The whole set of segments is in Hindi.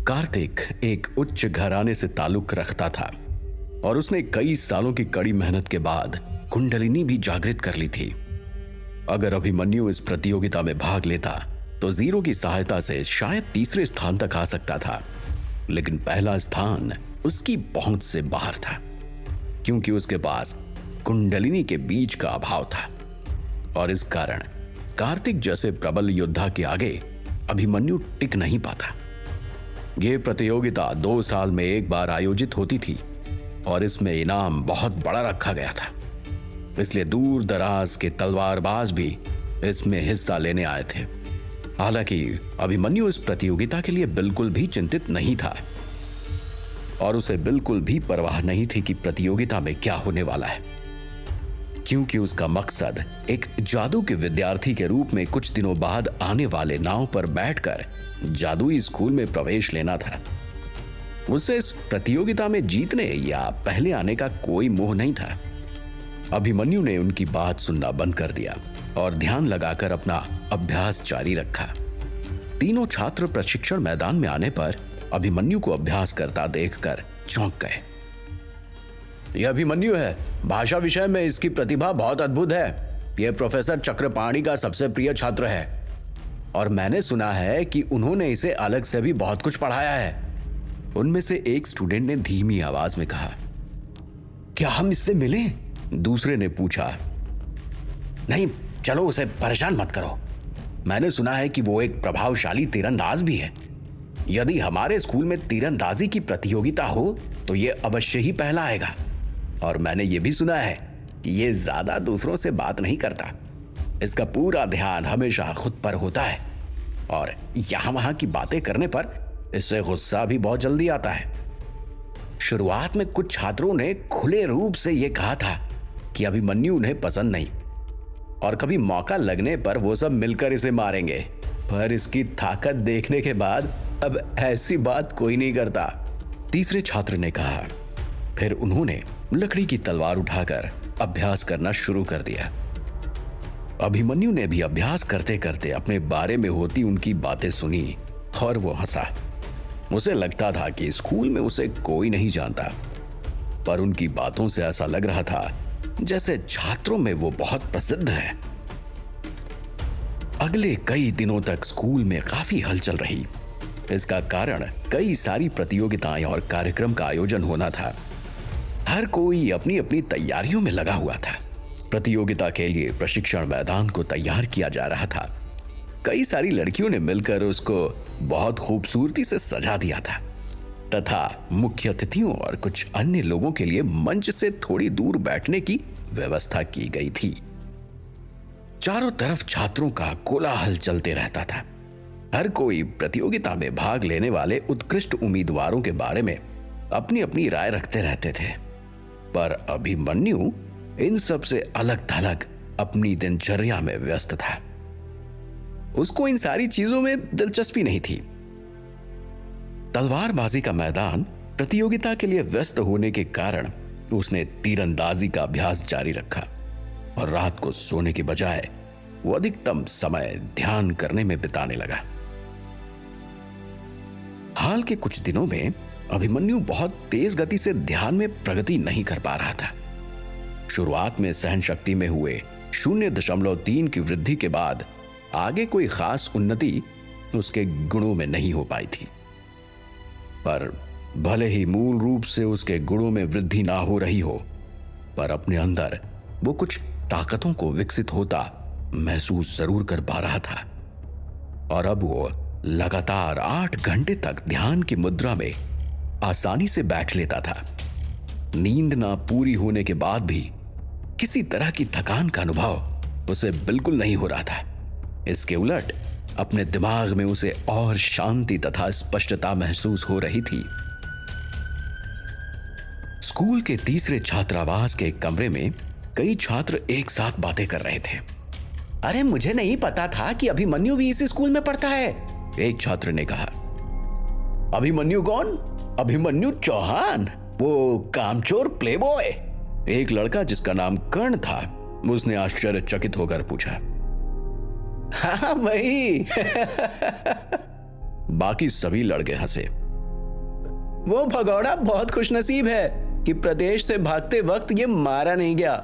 कार्तिक एक उच्च घराने से ताल्लुक रखता था और उसने कई सालों की कड़ी मेहनत के बाद कुंडलिनी भी जागृत कर ली थी। अगर अभिमन्यु इस प्रतियोगिता में भाग लेता तो जीरो की सहायता से शायद तीसरे स्थान तक आ सकता था, लेकिन पहला स्थान उसकी पहुंच से बाहर था, क्योंकि उसके पास कुंडलिनी के बीज का अभाव था। और इस कारण कार्तिक जैसे प्रबल योद्धा के आगे अभिमन्यु टिक नहीं पाता। यह प्रतियोगिता 2 साल में एक बार आयोजित होती थी और इसमें इनाम बहुत बड़ा रखा गया था, इसलिए दूर दराज के तलवारबाज भी इसमें हिस्सा लेने आए थे। हालांकि अभिमन्यु इस प्रतियोगिता के लिए बिल्कुल भी चिंतित नहीं था और उसे बिल्कुल भी परवाह नहीं थी कि प्रतियोगिता में क्या होने वाला है, क्योंकि उसका मकसद एक जादू के विद्यार्थी के रूप में कुछ दिनों बाद आने वाले नाव पर बैठकर जादुई स्कूल में प्रवेश लेना था। उसे इस प्रतियोगिता में जीतने या पहले आने का कोई मोह नहीं था। अभिमन्यु ने उनकी बात सुनना बंद कर दिया और ध्यान लगाकर अपना अभ्यास जारी रखा। तीनों छात्र प्रशिक्षण मैदान में आने पर अभिमन्यु को अभ्यास करता देखकर चौंक गए। यह अभिमन्यु है, भाषा विषय में इसकी प्रतिभा बहुत अद्भुत है। यह प्रोफेसर चक्रपाणी का सबसे प्रिय छात्र है और मैंने सुना है कि उन्होंने इसे अलग से भी बहुत कुछ पढ़ाया है। उनमें से एक स्टूडेंट ने धीमी आवाज में कहा। क्या हम इससे मिलें? दूसरे ने पूछा। नहीं, चलो उसे परेशान मत करो। मैंने सुना है कि वो एक प्रभावशाली तीरंदाज भी है। यदि हमारे स्कूल में तीरंदाजी की प्रतियोगिता हो तो ये अवश्य ही पहला आएगा। और मैंने ये भी सुना है कि ये ज्यादा दूसरों से बात नहीं करता। इसका पूरा ध्यान हमेशा खुद पर होता है और यहां वहां की बातें करने पर इससे गुस्सा भी बहुत जल्दी आता है। शुरुआत में कुछ छात्रों ने खुले रूप से यह कहा था कि अभिमन्यु उन्हें पसंद नहीं और कभी मौका लगने पर वो सब मिलकर इसे मारेंगे, पर इसकी ताकत देखने के बाद अब ऐसी बात कोई नहीं करता। तीसरे छात्र ने कहा। फिर उन्होंने लकड़ी की तलवार उठाकर अभ्यास करना शुरू कर दिया। अभिमन्यु ने भी अभ्यास करते करते अपने बारे में होती उनकी बातें सुनी और वो हंसा। उसे लगता था कि स्कूल में उसे कोई नहीं जानता, पर उनकी बातों से ऐसा लग रहा था जैसे छात्रों में वो बहुत प्रसिद्ध है। अगले कई दिनों तक स्कूल में काफी हलचल रही। इसका कारण कई सारी प्रतियोगिताएं और कार्यक्रम का आयोजन होना था। हर कोई अपनी अपनी तैयारियों में लगा हुआ था। प्रतियोगिता के लिए प्रशिक्षण मैदान को तैयार किया जा रहा था। कई सारी लड़कियों ने मिलकर उसको बहुत खूबसूरती से सजा दिया था तथा मुख्य अतिथियों और कुछ अन्य लोगों के लिए मंच से थोड़ी दूर बैठने की व्यवस्था की गई थी। चारों तरफ छात्रों का कोलाहल चलते रहता था। हर कोई प्रतियोगिता में भाग लेने वाले उत्कृष्ट उम्मीदवारों के बारे में अपनी अपनी राय रखते रहते थे, पर अभिमन्यु इन सब से अलग थलग अपनी दिनचर्या में व्यस्त था। उसको इन सारी चीजों में दिलचस्पी नहीं थी। तलवारबाजी का मैदान प्रतियोगिता के लिए व्यस्त होने के कारण उसने तीरंदाजी का अभ्यास जारी रखा और रात को सोने के बजाय वो अधिकतम समय ध्यान करने में बिताने लगा। हाल के कुछ दिनों में अभिमन्यु बहुत तेज गति से ध्यान में प्रगति नहीं कर पा रहा था। शुरुआत में सहन शक्ति में हुए 0.3 की वृद्धि के बाद आगे कोई खास उन्नति उसके गुणों में नहीं हो पाई थी, पर भले ही मूल रूप से उसके गुणों में वृद्धि ना हो रही हो, पर अपने अंदर वो कुछ ताकतों को विकसित होता महसूस जरूर कर पा रहा था। और अब वो लगातार 8 घंटे तक ध्यान की मुद्रा में आसानी से बैठ लेता था। नींद ना पूरी होने के बाद भी किसी तरह की थकान का अनुभव उसे बिल्कुल नहीं हो रहा था। इसके उलट अपने दिमाग में उसे और शांति तथा स्पष्टता महसूस हो रही थी। स्कूल के तीसरे छात्रावास के एक कमरे में कई छात्र एक साथ बातें कर रहे थे। अरे, मुझे नहीं पता था कि अभिमन्यु भी इसी स्कूल में पढ़ता है, एक छात्र ने कहा। अभिमन्यु कौन? अभिमन्यु चौहान, वो कामचोर प्लेबॉय, एक लड़का जिसका नाम कर्ण था, उसने आश्चर्यचकित होकर पूछा। हाँ वही। बाकी सभी लड़के हंसे। वो भगौड़ा बहुत खुशनसीब है कि प्रदेश से भागते वक्त ये मारा नहीं गया।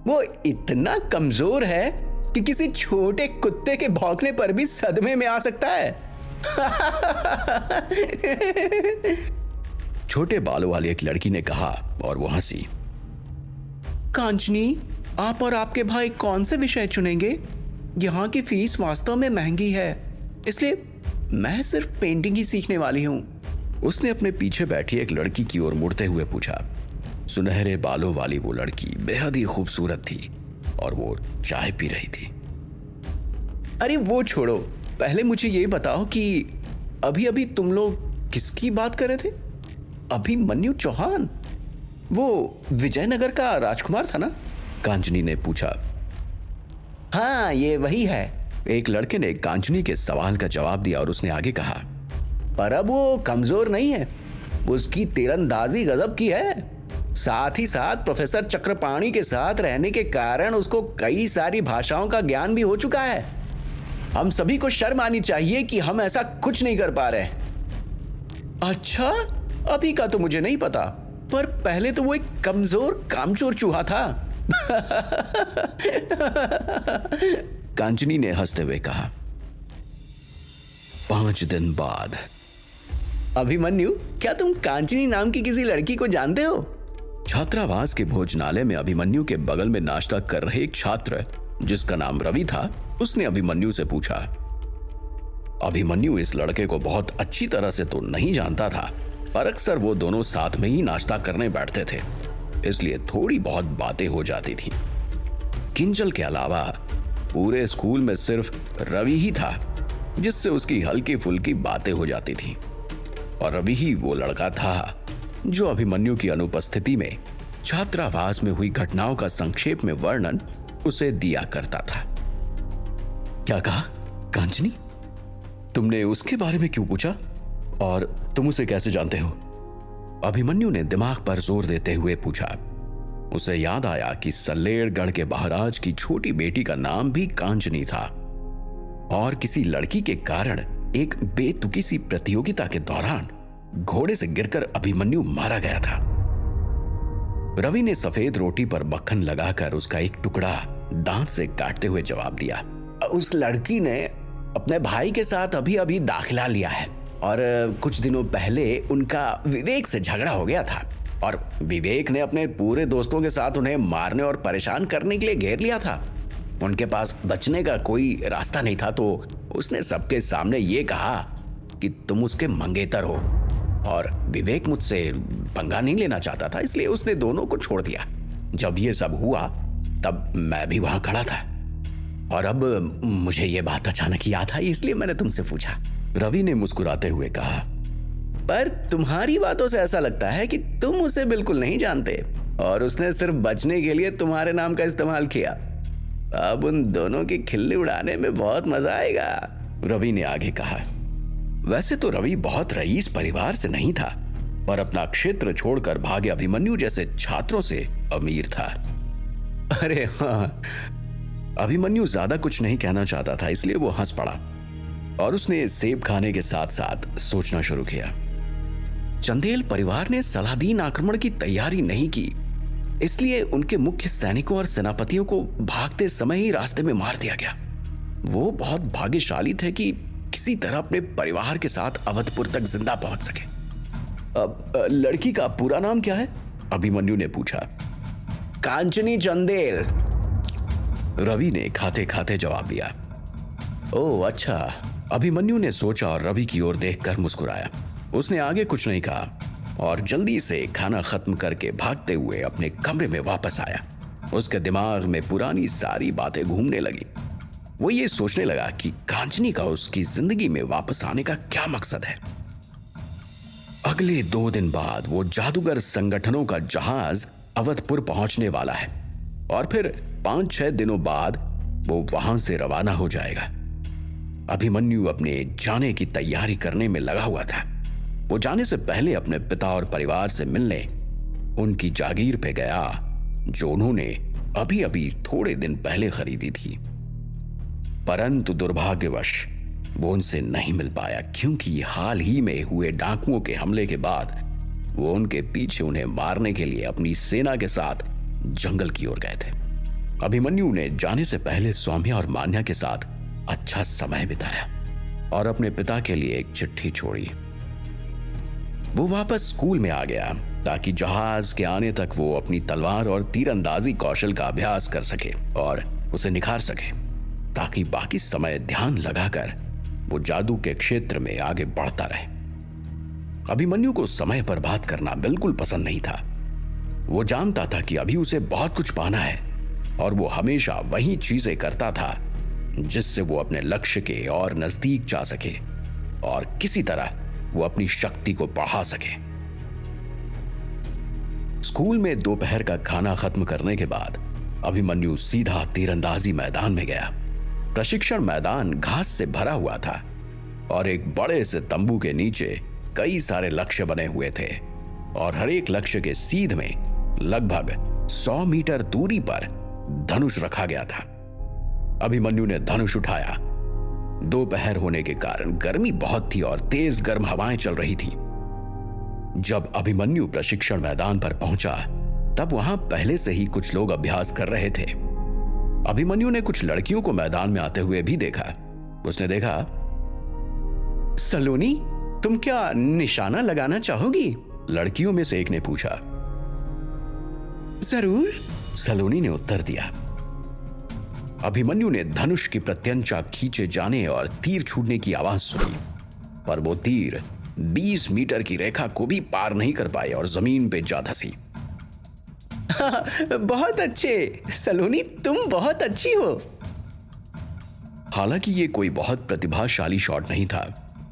वो इतना कमजोर है कि किसी छोटे कुत्ते के भौंकने पर भी सदमे में आ सकता है। छोटे बालों वाली एक लड़की ने कहा और वो हंसी। कांचनी, आप और आपके भाई कौन से विषय चुनेंगे? यहाँ की फीस वास्तव में महंगी है, इसलिए मैं सिर्फ पेंटिंग ही सीखने वाली हूँ। उसने अपने पीछे बैठी एक लड़की की ओर मुड़ते हुए पूछा। सुनहरे बालों वाली वो लड़की बेहद ही खूबसूरत थी और वो चाय पी रही थी। अरे वो छोड़ो, पहले मुझे ये बताओ कि अभी अभी तुम लोग किसकी बात कर रहे थे? अभिमन्यु चौहान, वो विजयनगर का राजकुमार था ना? कांचनी ने पूछा। हाँ, ये वही है। एक लड़के ने कांचनी के सवाल का जवाब दिया और उसने आगे कहा। पर अब वो कमजोर नहीं है, उसकी तीरंदाजी गजब की है। साथ ही साथ प्रोफेसर चक्रपाणी के साथ रहने के कारण उसको कई सारी भाषाओं का ज्ञान भी हो चुका है। हम सभी को शर्म आनी चाहिए कि हम ऐसा कुछ नहीं कर पा रहे। अच्छा, अभी का तो मुझे नहीं पता, पर पहले तो वो एक कमजोर कामचोर चूहा था। कांचनी ने हंसते हुए कहा। 5 दिन बाद। अभिमन्यु, क्या तुम कांचनी नाम की किसी लड़की को जानते हो? छात्रावास के भोजनालय में अभिमन्यु के बगल में नाश्ता कर रहे एक छात्र जिसका नाम रवि था, उसने अभिमन्यु से पूछा। अभिमन्यु इस लड़के को बहुत अच्छी तरह से तो नहीं जानता था, पर अक्सर वो दोनों साथ में ही नाश्ता करने बैठते थे, इसलिए थोड़ी बहुत बातें हो जाती थी। किंजल के अलावा पूरे स्कूल में सिर्फ रवि ही था जिससे उसकी हल्की फुल्की बातें हो जाती थी, और रवि ही वो लड़का था जो अभिमन्यु की अनुपस्थिति में छात्रावास में हुई घटनाओं का संक्षेप में वर्णन उसे दिया करता था। क्या कहा कांचनी? तुमने उसके बारे में क्यों पूछा और तुम उसे कैसे जानते हो? अभिमन्यु ने दिमाग पर जोर देते हुए पूछा। उसे याद आया कि सल्लेड़गढ़ के महाराज की छोटी बेटी का नाम भी कांचनी था और किसी लड़की के कारण एक बेतुकी सी प्रतियोगिता के दौरान घोड़े से गिरकर अभिमन्यु मारा गया था। रवि ने सफेद रोटी पर मक्खन लगाकर उसका एक टुकड़ा दांत से काटते हुए जवाब दिया। उस लड़की ने अपने भाई के साथ अभी अभी दाखिला लिया है और कुछ दिनों पहले उनका विवेक से झगड़ा हो गया था और विवेक ने अपने पूरे दोस्तों के साथ उन्हें मारने और परेशान करने के लिए घेर लिया था। उनके पास बचने का कोई रास्ता नहीं था, तो उसने सबके सामने ये कहा कि तुम उसके मंगेतर हो, और विवेक मुझसे पंगा नहीं लेना चाहता था, इसलिए उसने दोनों को छोड़ दिया। जब ये सब हुआ तब मैं भी वहां खड़ा था और अब मुझे ये बात अचानक याद आई, इसलिए मैंने तुमसे पूछा। रवि ने मुस्कुराते हुए कहा। पर तुम्हारी बातों से ऐसा लगता है कि तुम उसे बिल्कुल नहीं जानते और उसने सिर्फ बचने के लिए तुम्हारे नाम का इस्तेमाल किया। अब उन दोनों की खिल्ली उड़ाने में बहुत मजा आएगा, रवि ने आगे कहा। वैसे तो रवि बहुत रईस परिवार से नहीं था, पर अपना क्षेत्र छोड़कर भागे अभिमन्यु जैसे छात्रों से अमीर था। अरे हाँ। अभिमन्यु ज्यादा कुछ नहीं कहना चाहता था, इसलिए वो हंस पड़ा और उसने सेब खाने के साथ साथ सोचना शुरू किया। चंदेल परिवार ने सलादीन आक्रमण की तैयारी नहीं की, इसलिए उनके मुख्य सैनिकों और सेनापतियों को भागते समय ही रास्ते में मार दिया गया। वो बहुत भाग्यशाली थे कि किसी तरह अपने परिवार के साथ अवधपुर तक जिंदा पहुंच सके। अब लड़की का पूरा नाम क्या है? अभिमन्यु ने पूछा। कांचनी चंदेल, रवि ने खाते खाते जवाब दिया। ओह अच्छा। अभिमन्यु ने सोचा और रवि की ओर देखकर मुस्कुराया। उसने आगे कुछ नहीं कहा और जल्दी से खाना खत्म करके भागते हुए अपने कमरे में वापस आया। उसके दिमाग में पुरानी सारी बातें घूमने लगी। वो ये सोचने लगा कि कांचनी का उसकी जिंदगी में वापस आने का क्या मकसद है। अगले 2 दिन बाद वो जादूगर संगठनों का जहाज अवधपुर पहुंचने वाला है और फिर 5-6 दिनों बाद वो वहां से रवाना हो जाएगा। अभिमन्यु अपने जाने की तैयारी करने में लगा हुआ था। वो जाने से पहले अपने पिता और परिवार से मिलने उनकी जागीर पे गया, जो उन्होंने अभी अभी थोड़े दिन पहले खरीदी थी। परंतु दुर्भाग्यवश वो उनसे नहीं मिल पाया, क्योंकि हाल ही में हुए डाकुओं के हमले के बाद वो उनके पीछे उन्हें मारने के लिए अपनी सेना के साथ जंगल की ओर गए थे। अभिमन्यु ने जाने से पहले सौम्या और मान्या के साथ अच्छा समय बिताया और अपने पिता के लिए एक चिट्ठी छोड़ी। वो वापस स्कूल में आ गया ताकि जहाज के आने तक वो अपनी तलवार और तीरंदाजी कौशल का अभ्यास कर सके और उसे निखार सके, ताकि बाकी समय ध्यान लगाकर वो जादू के क्षेत्र में आगे बढ़ता रहे। अभिमन्यु को समय बर्बाद करना बिल्कुल पसंद नहीं था। वो जानता था कि अभी उसे बहुत कुछ पाना है और वो हमेशा वही चीजें करता था जिससे वो अपने लक्ष्य के और नजदीक जा सके और किसी तरह वो अपनी शक्ति को बढ़ा सके। स्कूल में दोपहर का खाना खत्म करने के बाद अभिमन्यु सीधा तीरंदाजी मैदान में गया। प्रशिक्षण मैदान घास से भरा हुआ था और एक बड़े से तंबू के नीचे कई सारे लक्ष्य बने हुए थे और हर एक लक्ष्य के सीध में लगभग 100 मीटर दूरी पर धनुष रखा गया था। अभिमन्यु ने धनुष उठाया। दोपहर होने के कारण गर्मी बहुत थी और तेज गर्म हवाएं चल रही थी। जब अभिमन्यु प्रशिक्षण मैदान पर पहुंचा तब वहां पहले से ही कुछ लोग अभ्यास कर रहे थे। अभिमन्यु ने कुछ लड़कियों को मैदान में आते हुए भी देखा। उसने देखा, सलोनी, तुम क्या निशाना लगाना चाहोगी? लड़कियों में से एक ने पूछा। जरूर, सलोनी ने उत्तर दिया। अभिमन्यु ने धनुष की प्रत्यंचा खींचे जाने और तीर छूटने की आवाज सुनी, पर वो तीर 20 मीटर की रेखा को भी पार नहीं कर पाए और जमीन पे जा धंसी। बहुत अच्छे सलोनी, तुम बहुत अच्छी हो। हालांकि ये कोई बहुत प्रतिभाशाली शॉट नहीं था,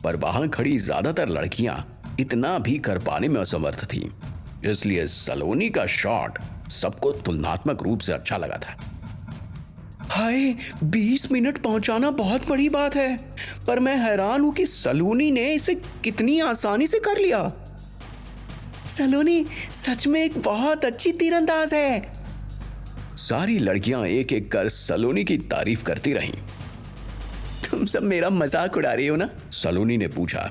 पर वहां खड़ी ज्यादातर लड़कियां इतना भी कर पाने में असमर्थ थीं, इसलिए सलोनी का शॉट सबको तुलनात्मक रूप से अच्छा लगा था। हाय, 20 मिनट पहुंचाना बहुत बड़ी बात है, पर मैं हैरान हूं कि सलोनी ने इसे कितनी आसानी से कर लिया। सलोनी सच में एक बहुत अच्छी तीरंदाज है। सारी लड़कियां एक एक कर सलोनी की तारीफ करती रहीं। तुम सब मेरा मजाक उड़ा रही हो ना? सलोनी ने पूछा।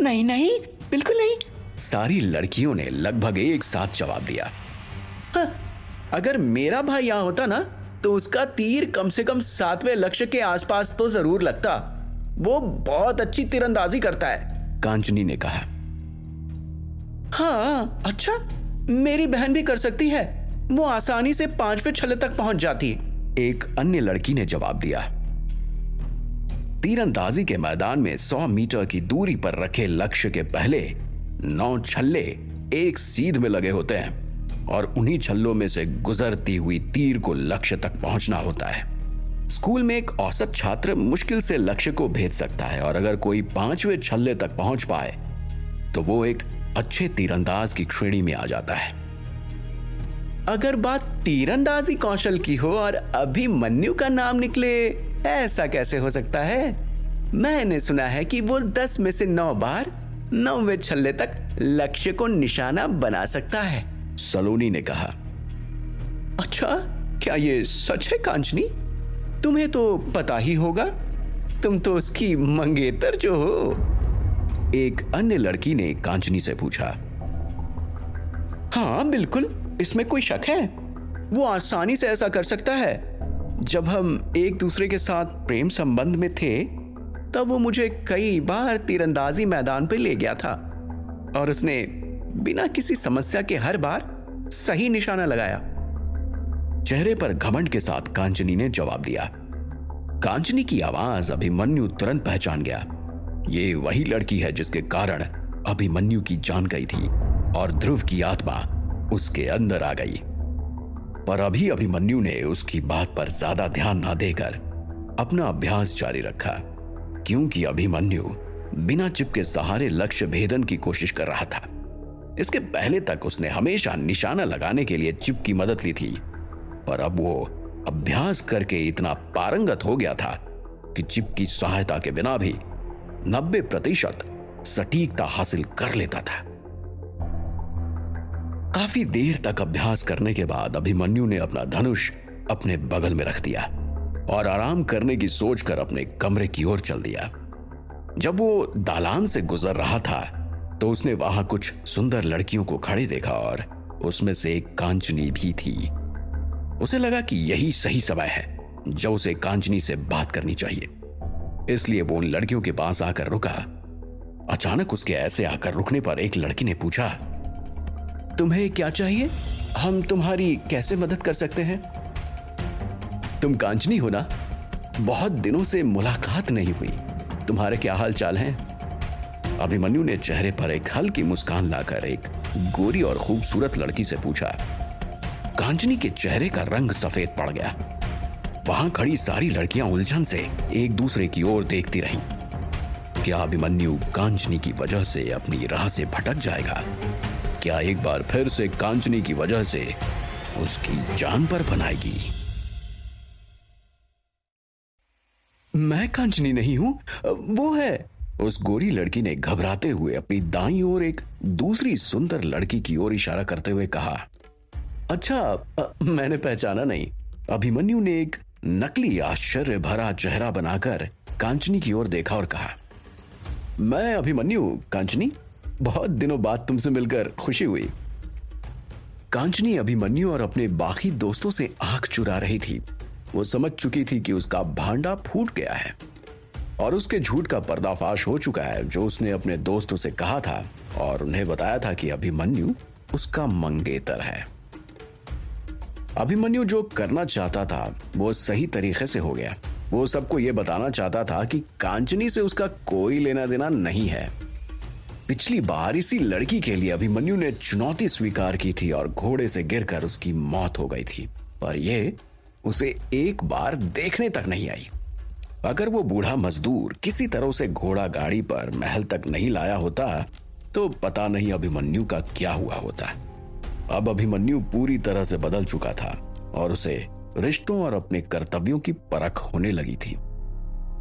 नहीं नहीं, बिल्कुल नहीं। सारी लड़कियों ने लगभग एक साथ जवाब दिया। हाँ, अगर मेरा भाई यहां होता ना तो उसका तीर कम से कम 7वें लक्ष्य के आसपास तो जरूर लगता। वो बहुत अच्छी तीरंदाजी करता है, कांचनी ने कहा। हाँ, अच्छा, मेरी बहन भी कर सकती है। वो आसानी से 5वें छल्ले तक पहुंच जाती। एक अन्य लड़की ने जवाब दिया। तीरंदाजी के मैदान में 100 मीटर की दूरी पर रखे लक्ष्य के पहले 9 छल्ले एक सीध में लगे होते हैं और उन्हीं छल्लों में से गुजरती हुई तीर को लक्ष्य तक पहुंचना होता है। स्कूल में एक औसत छात्र मुश्किल से लक्ष्य को भेद सकता है और अगर कोई 5वें छल्ले तक पहुंच पाए तो वो एक अच्छे तीरंदाज की श्रेणी में आ जाता है। अगर बात तीरंदाजी कौशल की हो और अभिमन्यु का नाम निकले, ऐसा कैसे हो सकता है? मैंने सुना है कि वो 10 में से 9 बार 9वें छल्ले तक लक्ष्य को निशाना बना सकता है, सलोनी ने कहा। अच्छा, क्या ये सच है कांचनी? तुम्हें तो पता ही होगा, तुम तो उसकी मंगेतर जो हो। एक अन्य लड़की ने कांचनी से पूछा। हाँ बिल्कुल, इसमें कोई शक है। वो आसानी से ऐसा कर सकता है। जब हम एक दूसरे के साथ प्रेम संबंध में थे तब वो मुझे कई बार तीरंदाजी मैदान पे ले गया था और उसने बिना किसी समस्या के हर बार सही निशाना लगाया। चेहरे पर घमंड के साथ कांचनी ने जवाब दिया। कांचनी की आवाज अभिमन्यु तुरंत पहचान गया। ये वही लड़की है जिसके कारण अभिमन्यु की जान गई थी और ध्रुव की आत्मा उसके अंदर आ गई। पर अभी अभिमन्यु ने उसकी बात पर ज्यादा ध्यान ना देकर अपना अभ्यास जारी रखा, क्योंकि अभिमन्यु बिना चिप के सहारे लक्ष्य भेदन की कोशिश कर रहा था। इसके पहले तक उसने हमेशा निशाना लगाने के लिए चिप की मदद ली थी, पर अब वो अभ्यास करके इतना पारंगत हो गया था कि चिप की सहायता के बिना भी 90% सटीकता हासिल कर लेता था। काफी देर तक अभ्यास करने के बाद अभिमन्यु ने अपना धनुष अपने बगल में रख दिया और आराम करने की सोचकर अपने कमरे की ओर चल दिया। जब वो दालान से गुजर रहा था तो उसने वहां कुछ सुंदर लड़कियों को खड़े देखा और उसमें से एक कांचनी भी थी। उसे लगा कि यही सही समय है जब उसे कांचनी से बात करनी चाहिए, इसलिए वो उन लड़कियों के पास आकर रुका। अचानक उसके ऐसे आकर रुकने पर एक लड़की ने पूछा, तुम्हें क्या चाहिए? हम तुम्हारी कैसे मदद कर सकते हैं? तुम कांचनी हो ना? बहुत दिनों से मुलाकात नहीं हुई। तुम्हारे क्या हाल चाल हैं? अभिमन्यु ने चेहरे पर एक हल्की मुस्कान लाकर एक गोरी और खूबसूरत लड़की से पूछा। कांचनी के चेहरे का रंग सफेद पड़ गया। वहां खड़ी सारी लड़कियां उलझन से एक दूसरे की ओर देखती रहीं। क्या अभिमन्यु कांचनी की वजह से अपनी राह से भटक जाएगा? क्या एक बार फिर से कांचनी की वजह से उसकी जान पर बनाएगी? मैं कांचनी नहीं हूं, वो है। उस गोरी लड़की ने घबराते हुए अपनी दाईं ओर एक दूसरी सुंदर लड़की की ओर इशारा करते हुए कहा। अच्छा, मैंने पहचाना नहीं। अभिमन्यु ने एक नकली आश्चर्य भरा चेहरा बनाकर कांचनी की ओर देखा और कहा, मैं अभिमन्यु। कांचनी, बहुत दिनों बाद तुमसे मिलकर खुशी हुई। कांचनी अभिमन्यु और अपने बाकी दोस्तों से आंख चुरा रही थी। वो समझ चुकी थी कि उसका भांडा फूट गया है और उसके झूठ का पर्दाफाश हो चुका है, जो उसने अपने दोस्तों से कहा था और उन्हें बताया था कि अभिमन्यु उसका मंगेतर है। अभिमन्यु जो करना चाहता था वो सही तरीके से हो गया। वो सबको ये बताना चाहता था कि कांचनी से उसका कोई लेना देना नहीं है। पिछली बार इसी लड़की के लिए अभिमन्यु ने चुनौती स्वीकार की थी और घोड़े से गिरकर उसकी मौत हो गई थी, पर ये उसे एक बार देखने तक नहीं आई। अगर वो बूढ़ा मजदूर किसी तरह उसे घोड़ा गाड़ी पर महल तक नहीं लाया होता तो पता नहीं अभिमन्यु का क्या हुआ होता। अब अभिमन्यु पूरी तरह से बदल चुका था और उसे रिश्तों और अपने कर्तव्यों की परख होने लगी थी।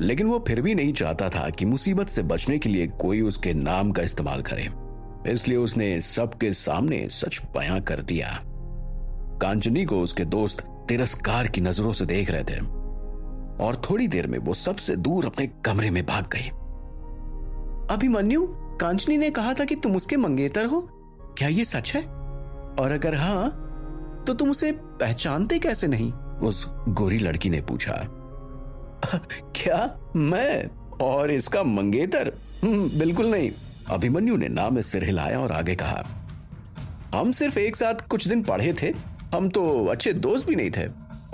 लेकिन वो फिर भी नहीं चाहता था कि मुसीबत से बचने के लिए कोई उसके नाम का इस्तेमाल करे, इसलिए उसने सबके सामने सच बयां कर दिया। कांचनी को उसके दोस्त तिरस्कार की नजरों से देख रहे थे और थोड़ी देर में वो सबसे दूर अपने कमरे में भाग गई। अभिमन्यु, कांचनी ने कहा था कि तुम उसके मंगेतर हो। क्या ये सच है? और अगर हाँ, तो तुम उसे पहचानते कैसे नहीं? उस गोरी लड़की ने पूछा। क्या मैं और इसका मंगेतर? बिल्कुल नहीं। अभिमन्यु ने ना में सिर हिलाया और आगे कहा, हम सिर्फ एक साथ कुछ दिन पढ़े थे। हम तो अच्छे दोस्त भी नहीं थे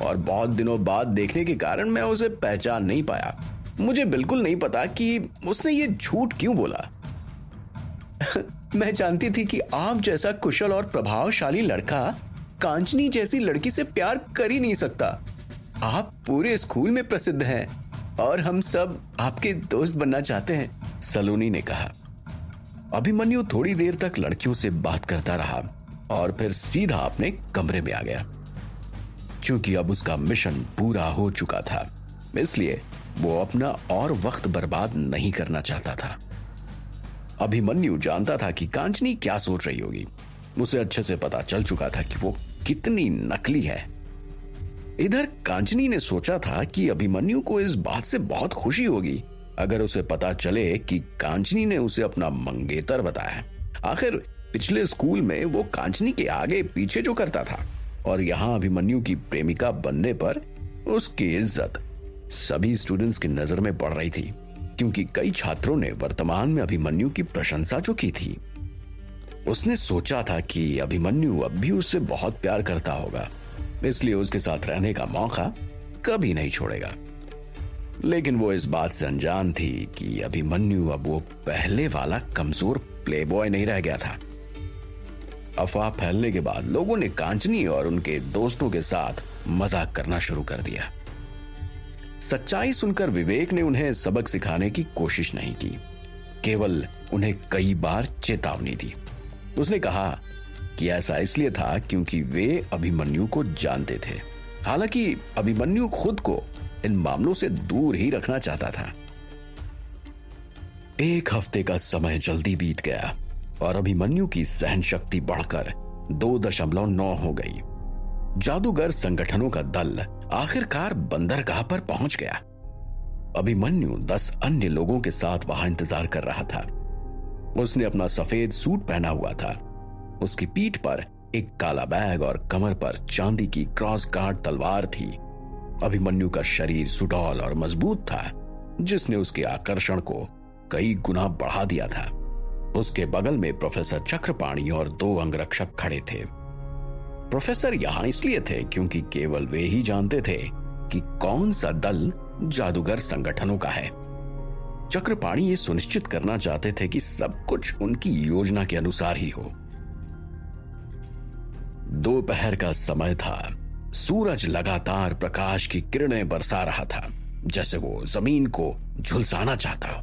और बहुत दिनों बाद देखने के कारण मैं उसे पहचान नहीं पाया। मुझे बिल्कुल नहीं पता कि उसने ये झूठ क्यों बोला। मैं जानती थी कि आप जैसा कुशल और प्रभावशाली लड़का कांचनी जैसी लड़की से प्यार कर ही नहीं सकता। आप पूरे स्कूल में प्रसिद्ध हैं और हम सब आपके दोस्त बनना चाहते हैं, सलोनी ने कहा। अभिमन्यु थोड़ी देर तक लड़कियों से बात करता रहा और फिर सीधा अपने कमरे में आ गया। क्योंकि अब उसका मिशन पूरा हो चुका था, इसलिए वो अपना और वक्त बर्बाद नहीं करना चाहता था। अभिमन्यु जानता था कि कांचनी क्या सोच रही होगी। उसे अच्छे से पता चल चुका था कि वो कितनी नकली है। इधर कांचनी ने सोचा था कि अभिमन्यु को इस बात से बहुत खुशी होगी अगर उसे पता चले कि कांचनी ने उसे अपना मंगेतर बताया। आखिर पिछले स्कूल में वो कांचनी के आगे पीछे जो करता था और यहाँ अभिमन्यु की प्रेमिका बनने पर उसकी इज्जत सभी स्टूडेंट्स की नजर में पड़ रही थी, क्योंकि कई छात्रों ने वर्तमान में अभिमन्यु की प्रशंसा जो की थी। उसने सोचा था कि अभिमन्यु अब भी उससे बहुत प्यार करता होगा, इसलिए उसके साथ रहने का मौका कभी नहीं छोड़ेगा। लेकिन वो इस बात से अनजान थी कि अभिमन्यु अब वो पहले वाला कमजोर प्लेबॉय नहीं रह गया था। अफवाह फैलने के बाद लोगों ने कांचनी और उनके दोस्तों के साथ मजाक करना शुरू कर दिया। सच्चाई सुनकर विवेक ने उन्हें सबक सिखाने की कोशिश नहीं की, केवल उन्हें कई बार चेतावनी दी। उसने कहा कि ऐसा इसलिए था क्योंकि वे अभिमन्यु को जानते थे, हालांकि अभिमन्यु खुद को इन मामलों से दूर ही रखना चाहता था। एक हफ्ते का समय जल्दी बीत गया और अभिमन्यु की सहन शक्ति बढ़कर 2.9 हो गई। जादूगर संगठनों का दल आखिरकार बंदरगाह पर पहुंच गया। अभिमन्यु 10 अन्य लोगों के साथ वहां इंतजार कर रहा था। उसने अपना सफेद सूट पहना हुआ था। उसकी पीठ पर एक काला बैग और कमर पर चांदी की क्रॉस गार्ड तलवार थी। अभिमन्यु का शरीर सुडौल और मजबूत था, जिसने उसके आकर्षण को कई गुना बढ़ा दिया था। उसके बगल में प्रोफेसर चक्रपाणी और 2 अंगरक्षक खड़े थे। प्रोफेसर यहां इसलिए थे क्योंकि केवल वे ही जानते थे कि कौन सा दल जादूगर संगठनों का है। चक्रपाणी ये सुनिश्चित करना चाहते थे कि सब कुछ उनकी योजना के अनुसार ही हो। दोपहर का समय था। सूरज लगातार प्रकाश की किरणें बरसा रहा था, जैसे वो जमीन को झुलसाना चाहता।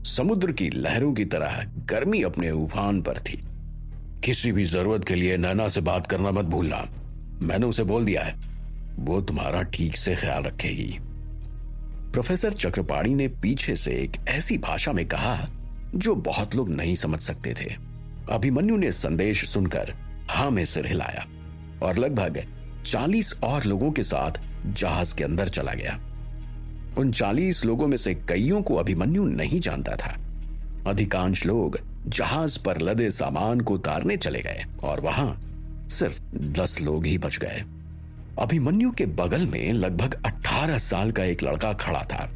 समुद्र की लहरों की तरह गर्मी अपने उफान पर थी। किसी भी जरूरत के लिए नैना से बात करना मत भूलना, मैंने उसे बोल दिया है, वो तुम्हारा ठीक से ख्याल रखेगी। प्रोफेसर चक्रपाणी ने पीछे से एक ऐसी भाषा में कहा जो बहुत लोग नहीं समझ सकते थे। अभिमन्यु ने संदेश सुनकर हाँ में सिर हिलाया और लगभग 40 और लोगों के साथ जहाज के अंदर चला गया। उन 40 लोगों में से कईयों को अभिमन्यु नहीं जानता था। अधिकांश लोग जहाज पर लदे सामान को उतारने चले गए और वहां सिर्फ 10 लोग ही बच गए। अभिमन्यु के बगल में लगभग 18 साल का एक लड़का खड़ा था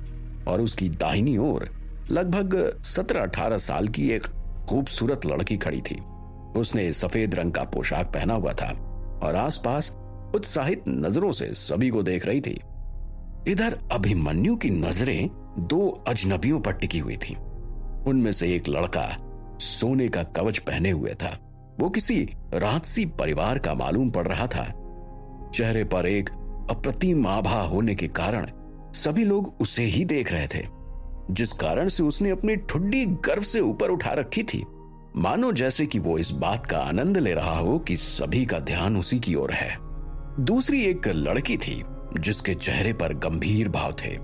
और उसकी दाहिनी ओर लगभग 17-18 साल की एक खूबसूरत लड़की खड़ी थी। उसने सफेद रंग का पोशाक पहना हुआ था और आसपास उत्साहित नजरों से सभी को देख रही थी। इधर अभिमन्यु की नजरें 2 अजनबियों पर टिकी हुई थी। उनमें से एक लड़का सोने का कवच पहने हुए था। वो किसी राजसी परिवार का मालूम पड़ रहा था। चेहरे पर एक अप्रतिम आभा होने के कारण सभी लोग उसे ही देख रहे थे, जिस कारण से उसने अपनी ठुड्डी गर्व से ऊपर उठा रखी थी, मानो जैसे कि वो इस बात का आनंद ले रहा हो कि सभी का ध्यान उसी की ओर है। दूसरी एक लड़की थी जिसके चेहरे पर गंभीर भाव थे।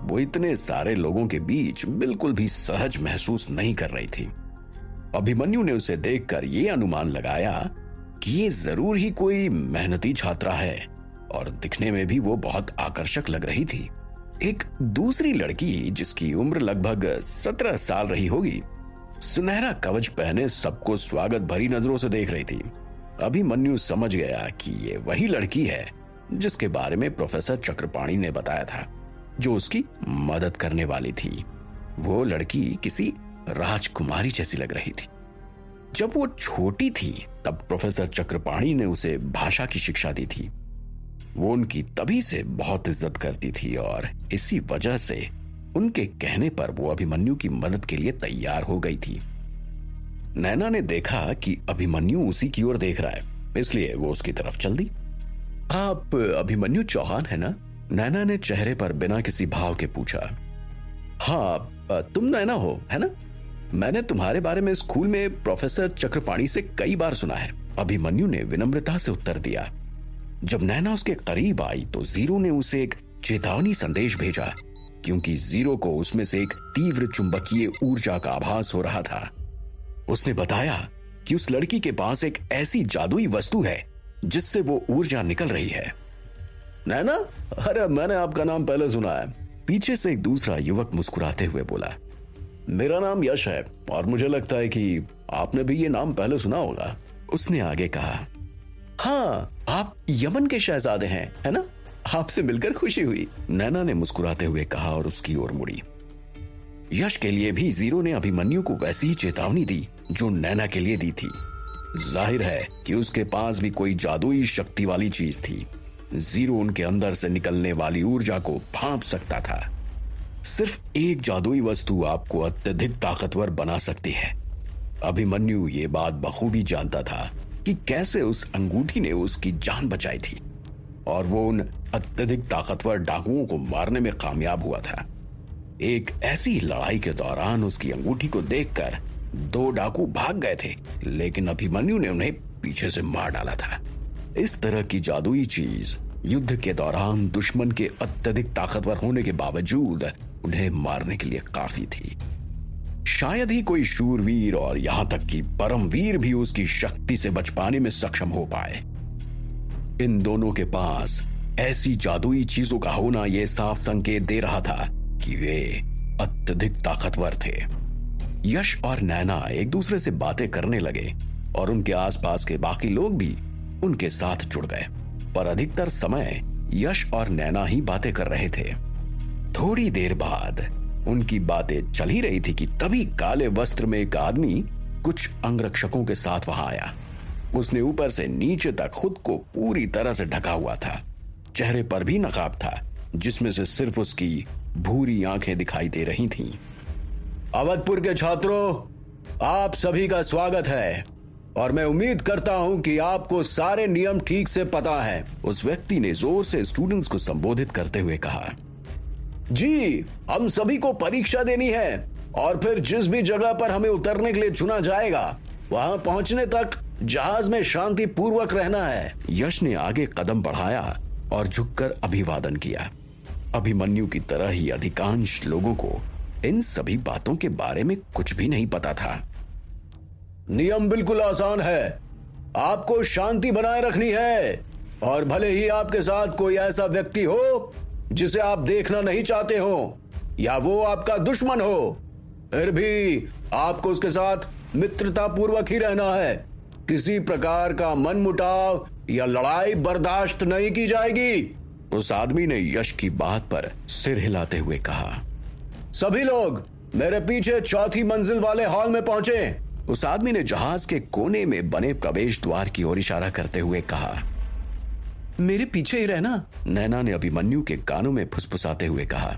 वो इतने सारे लोगों के बीच बिल्कुल भी सहज महसूस नहीं कर रही थी। अभिमन्यु ने उसे देखकर यह अनुमान लगाया कि ये जरूर ही कोई मेहनती छात्रा है और दिखने में भी वो बहुत आकर्षक लग रही थी। एक दूसरी लड़की जिसकी उम्र लगभग 17 साल रही होगी, सुनहरा कवच पहने सबको स्वागत भरी नजरों से देख रही थी। अभिमन्यु समझ गया कि ये वही लड़की है जिसके बारे में प्रोफेसर चक्रपाणी ने बताया था, जो उसकी मदद करने वाली थी। वो लड़की किसी राजकुमारी जैसी लग रही थी। जब वो छोटी थी तब प्रोफेसर चक्रपाणी ने उसे भाषा की शिक्षा दी थी। वो उनकी तभी से बहुत इज्जत करती थी और इसी वजह से उनके कहने पर वो अभिमन्यु की मदद के लिए तैयार हो गई थी। नैना ने देखा कि अभिमन्यु उसी की ओर देख रहा है, इसलिए वो उसकी तरफ चल दी। आप अभिमन्यु चौहान है ना? नैना ने चेहरे पर बिना किसी भाव के पूछा। हाँ, तुम नैना हो, है ना? मैंने तुम्हारे बारे में स्कूल में प्रोफेसर चक्रपाणी से कई बार सुना है, अभिमन्यु ने विनम्रता से उत्तर दिया। जब नैना उसके करीब आई तो जीरो ने उसे एक चेतावनी संदेश भेजा, क्योंकि जीरो को उसमें से एक तीव्र चुंबकीय ऊर्जा का आभास हो रहा था। उसने बताया कि उस लड़की के पास एक ऐसी जादुई वस्तु है जिससे वो ऊर्जा निकल रही है। नैना, अरे मैंने आपका नाम पहले सुना है, पीछे से एक दूसरा युवक मुस्कुराते हुए बोला। मेरा नाम यश है और मुझे लगता है कि आपने भी ये नाम पहले सुना होगा, उसने आगे कहा। हाँ, आप यमन के शहजादे हैं, है ना? आपसे मिलकर खुशी हुई, नैना ने मुस्कुराते हुए कहा और उसकी ओर मुड़ी। यश के लिए भी जीरो ने अभिमन्यु को वैसी ही चेतावनी दी जो नैना के लिए दी थी। जाहिर है कि उसके पास भी कोई जादुई शक्ति वाली चीज थी। जीरो उनके अंदर से निकलने वाली ऊर्जा को भांप सकता था। सिर्फ एक जादुई वस्तु आपको अत्यधिक ताकतवर बना सकती है। अभिमन्यु ये बात बखूबी जानता था कि कैसे उस अंगूठी ने उसकी जान बचाई थी और वो उन अत्यधिक ताकतवर डाकुओं को मारने में कामयाब हुआ था। एक ऐसी लड़ाई के दौरान उसकी अंगूठी को देखकर 2 डाकू भाग गए थे, लेकिन अभिमन्यु ने उन्हें पीछे से मार डाला था। इस तरह की जादुई चीज युद्ध के दौरान दुश्मन के अत्यधिक ताकतवर होने के बावजूद उन्हें मारने के लिए काफी थी। शायद ही कोई शूरवीर और यहां तक कि परमवीर भी उसकी शक्ति से बच पाने में सक्षम हो पाए। इन दोनों के पास ऐसी जादुई चीजों का होना यह साफ संकेत दे रहा था कि वे अत्यधिक ताकतवर थे। यश और नैना एक दूसरे से बातें करने लगे और उनके आसपास के बाकी लोग भी उनके साथ जुड़ गए। पर अधिकतर समय यश और नैना ही बातें कर रहे थे। थोड़ी देर बाद उनकी बातें चल ही रही थी कि तभी काले वस्त्र में एक आदमी कुछ अंगरक्षकों के साथ वहां आया। उसने ऊपर से नीचे तक खुद को पूरी तरह से ढका हुआ था। चेहरे पर भी नकाब था, जिसमें से सिर्फ उसकी भूरी आंखें दिखाई दे रही थीं। अवधपुर के छात्रों, आप सभी का स्वागत है और मैं उम्मीद करता हूं कि आपको सारे नियम ठीक से पता है। उस व्यक्ति ने जोर से स्टूडेंट्स को संबोधित करते हुए कहा। जी, हम सभी को परीक्षा देनी है और फिर जिस भी जगह पर हमें उतरने के लिए चुना जाएगा वहां पहुंचने तक जहाज में शांति पूर्वक रहना है। यश ने आगे कदम बढ़ाया और झुककर अभिवादन किया। अभिमन्यु की तरह ही अधिकांश लोगों को इन सभी बातों के बारे में कुछ भी नहीं पता था। नियम बिल्कुल आसान है। आपको शांति बनाए रखनी है और भले ही आपके साथ कोई ऐसा व्यक्ति हो जिसे आप देखना नहीं चाहते हो या वो आपका दुश्मन हो, फिर भी आपको उसके साथ मित्रता पूर्वक ही रहना है। किसी प्रकार का मनमुटाव या लड़ाई बर्दाश्त नहीं की जाएगी। उस आदमी ने यश की बात पर सिर हिलाते हुए कहा। सभी लोग मेरे पीछे चौथी मंजिल वाले हॉल में पहुंचे। उस आदमी ने जहाज के कोने में बने प्रवेश द्वार की ओर इशारा करते हुए कहा। मेरे पीछे ही रहना, नैना ने अभिमन्यु के कानों में फुसफुसाते हुए कहा।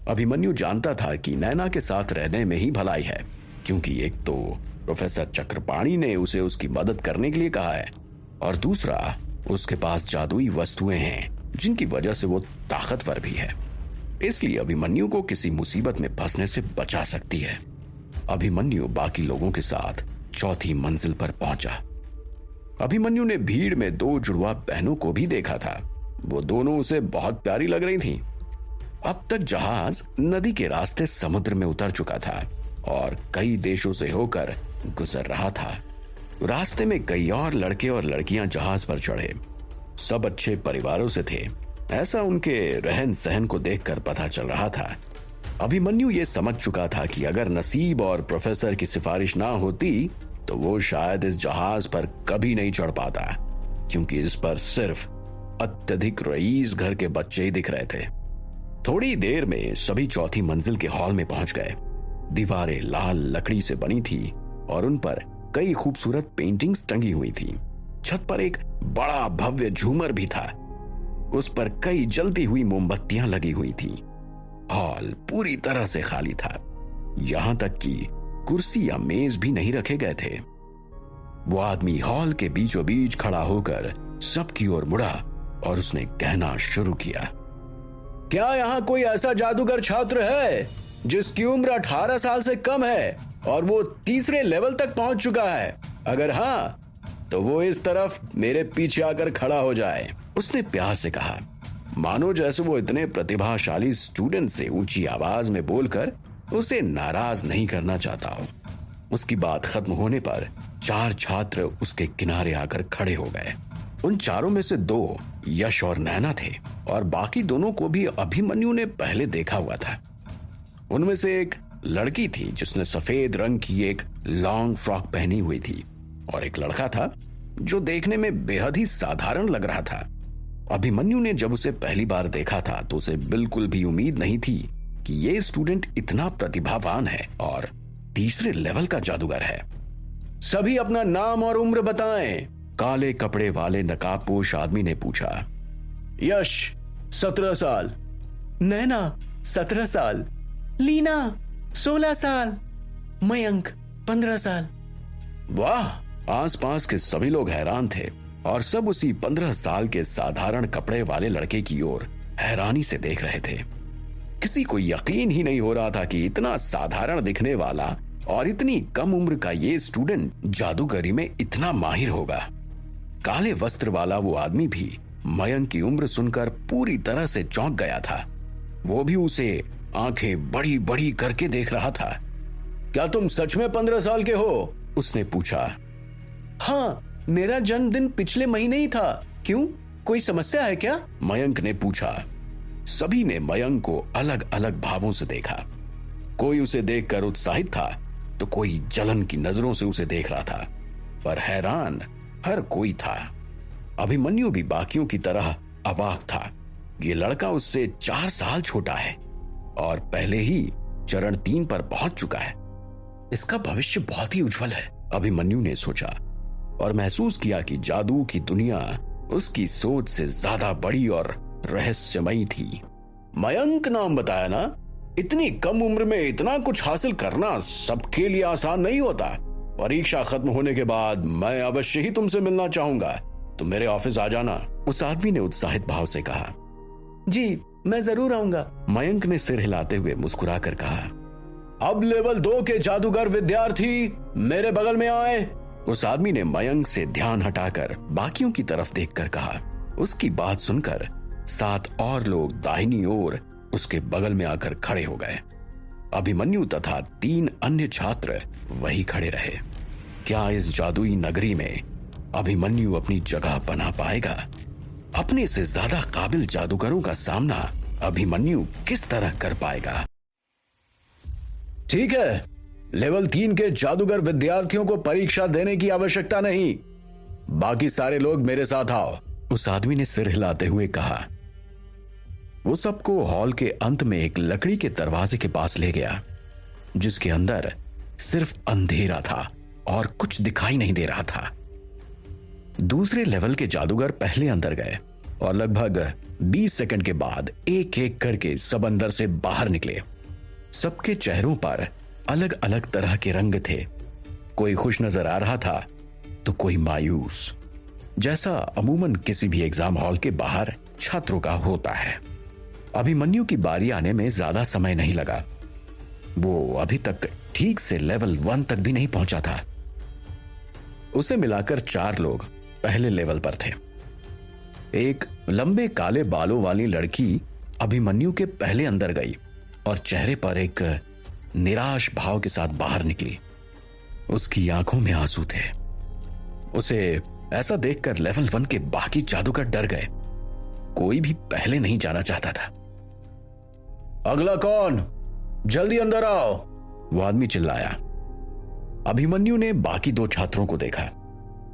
अभिमन्यु जानता था कि नैना के साथ रहने में ही भलाई है, क्योंकि एक तो प्रोफेसर चक्रपाणी ने उसे उसकी मदद करने के लिए कहा है और दूसरा उसके पास जादुई वस्तुएं हैं जिनकी वजह से वो ताकतवर भी है। इसलिए अभिमन्यु को किसी मुसीबत में फंसने से बचा सकती है। अभिमन्यु बाकी लोगों के साथ चौथी मंजिल पर पहुंचा। अभिमन्यु ने भीड़ में दो जुड़वा बहनों को भी देखा था। वो दोनों उसे बहुत प्यारी लग रही थीं। अब तक जहाज नदी के रास्ते समुद्र में उतर चुका था और कई देशों से होकर गुजर रहा था। रास्ते में कई और लड़के और लड़कियां जहाज पर चढ़े। सब अच्छे परिवारों से थे, ऐसा उनके रहन सहन को देखकर पता चल रहा था। अभिमन्यु ये समझ चुका था कि अगर नसीब और प्रोफेसर की सिफारिश ना होती तो वो शायद इस जहाज पर कभी नहीं चढ़ पाता, क्योंकि इस पर सिर्फ अत्यधिक रईस घर के बच्चे ही दिख रहे थे। थोड़ी देर में सभी चौथी मंजिल के हॉल में पहुंच गए। दीवारें लाल लकड़ी से बनी थी और उन पर कई खूबसूरत पेंटिंग्स टंगी हुई थी। छत पर एक बड़ा भव्य झूमर भी था। उस पर कई जलती हुई मोमबत्तियां लगी हुई थी। हॉल पूरी तरह से खाली था, यहां तक कि कुर्सी या मेज भी नहीं रखे गए थे। वो आदमी हॉल के बीचों बीच खड़ा होकर सबकी ओर मुड़ा और उसने कहना शुरू किया। क्या यहाँ कोई ऐसा जादूगर छात्र है जिसकी उम्र 18 साल से कम है और वो तीसरे लेवल तक पहुंच चुका है? अगर हाँ तो वो इस तरफ मेरे पीछे आकर खड़ा हो जाए, उसने प्यार से कहा, मानो जैसे वो इतने प्रतिभाशाली स्टूडेंट से ऊंची आवाज में बोलकर उसे नाराज नहीं करना चाहता हो। उसकी बात खत्म होने पर 4 छात्र उसके किनारे आकर खड़े हो गए। उन चारों में से 2 यश और नैना थे और बाकी दोनों को भी अभिमन्यु ने पहले देखा हुआ था। उनमें से एक लड़की थी जिसने सफेद रंग की एक लॉन्ग फ्रॉक पहनी हुई थी और एक लड़का था जो देखने में बेहद ही साधारण लग रहा था। अभिमन्यु ने जब उसे पहली बार देखा था तो उसे बिल्कुल भी उम्मीद नहीं थी कि ये स्टूडेंट इतना प्रतिभावान है और तीसरे लेवल का जादूगर है। सभी अपना नाम और उम्र बताएं, काले कपड़े वाले नकाबपोश आदमी ने पूछा। यश 17 साल, नैना 17 साल, लीना 16 साल, मयंक 15 साल। वाह! आसपास के सभी लोग हैरान थे और सब उसी 15 साल के साधारण कपड़े वाले लड़के की ओर हैरानी से देख रहे थे। किसी को यकीन ही नहीं हो रहा था कि इतना साधारण दिखने वाला और इतनी कम उम्र का ये स्टूडेंट जादूगरी में इतना माहिर होगा। काले वस्त्र वाला वो आदमी भी मयंक की उम्र सुनकर पूरी तरह से चौंक गया था। वो भी उसे आंखें बड़ी बड़ी करके देख रहा था। क्या तुम सच में 15 साल के हो? उसने पूछा। हाँ, मेरा जन्मदिन पिछले महीने ही था। क्यों, कोई समस्या है क्या? मयंक ने पूछा। सभी ने मयंक को अलग अलग भावों से देखा। कोई उसे देखकर उत्साहित था तो कोई जलन की नजरों से उसे देख रहा था, पर हैरान हर कोई था। अभिमन्यु भी बाकियों की तरह अवाक था। ये लड़का उससे 4 साल छोटा है और पहले ही चरण 3 पर पहुंच चुका है। इसका भविष्य बहुत ही उज्जवल है, अभिमन्यु ने सोचा और महसूस किया कि जादू की दुनिया उसकी सोच से ज्यादा बड़ी और रहस्यमयी थी। मयंक नाम बताया ना? इतनी कम उम्र में इतना कुछ हासिल करना सबके लिए आसान नहीं होता। परीक्षा खत्म होने के बाद मैं अवश्य ही तुमसे मिलना चाहूंगा। तुम मेरे ऑफिस आ जाना। उस आदमी ने उत्साहित भाव से कहा। जी, मैं जरूर आऊंगा, मयंक ने सिर हिलाते हुए मुस्कुराकर कहा। अब लेवल 2 के जादूगर विद्यार्थी मेरे बगल में आए। उस आदमी ने मयंक से ध्यान हटाकर बाकियों की तरफ देखकर कहा। उसकी बात सुनकर 7 और लोग दाहिनी ओर उसके बगल में आकर खड़े हो गए। अभिमन्यु तथा 3 अन्य छात्र वही खड़े रहे। क्या इस जादुई नगरी में अभिमन्यु अपनी जगह बना पाएगा? अपने से ज्यादा काबिल जादूगरों का सामना अभिमन्यु किस तरह कर पाएगा? ठीक है, लेवल 3 के जादूगर विद्यार्थियों को परीक्षा देने की आवश्यकता नहीं। बाकी सारे लोग मेरे साथ आओ, उस आदमी ने सिर हिलाते हुए कहा। वो सबको हॉल के अंत में एक लकड़ी के दरवाजे के पास ले गया, जिसके अंदर सिर्फ अंधेरा था और कुछ दिखाई नहीं दे रहा था। दूसरे लेवल के जादूगर पहले अंदर गए और लगभग 20 सेकंड के बाद एक एक करके सब अंदर से बाहर निकले। सबके चेहरों पर अलग अलग तरह के रंग थे। कोई खुश नजर आ रहा था तो कोई मायूस, जैसा अमूमन किसी भी एग्जाम हॉल के बाहर छात्रों का होता है। अभिमन्यु की बारी आने में ज्यादा समय नहीं लगा। वो अभी तक ठीक से लेवल 1 तक भी नहीं पहुंचा था। उसे मिलाकर 4 लोग पहले लेवल पर थे। एक लंबे काले बालों वाली लड़की अभिमन्यु के पहले अंदर गई और चेहरे पर एक निराश भाव के साथ बाहर निकली। उसकी आंखों में आंसू थे। उसे ऐसा देखकर लेवल 1 के बाकी जादूगर डर गए। कोई भी पहले नहीं जाना चाहता था। अगला कौन? जल्दी अंदर आओ, वो आदमी चिल्लाया। अभिमन्यु ने बाकी 2 छात्रों को देखा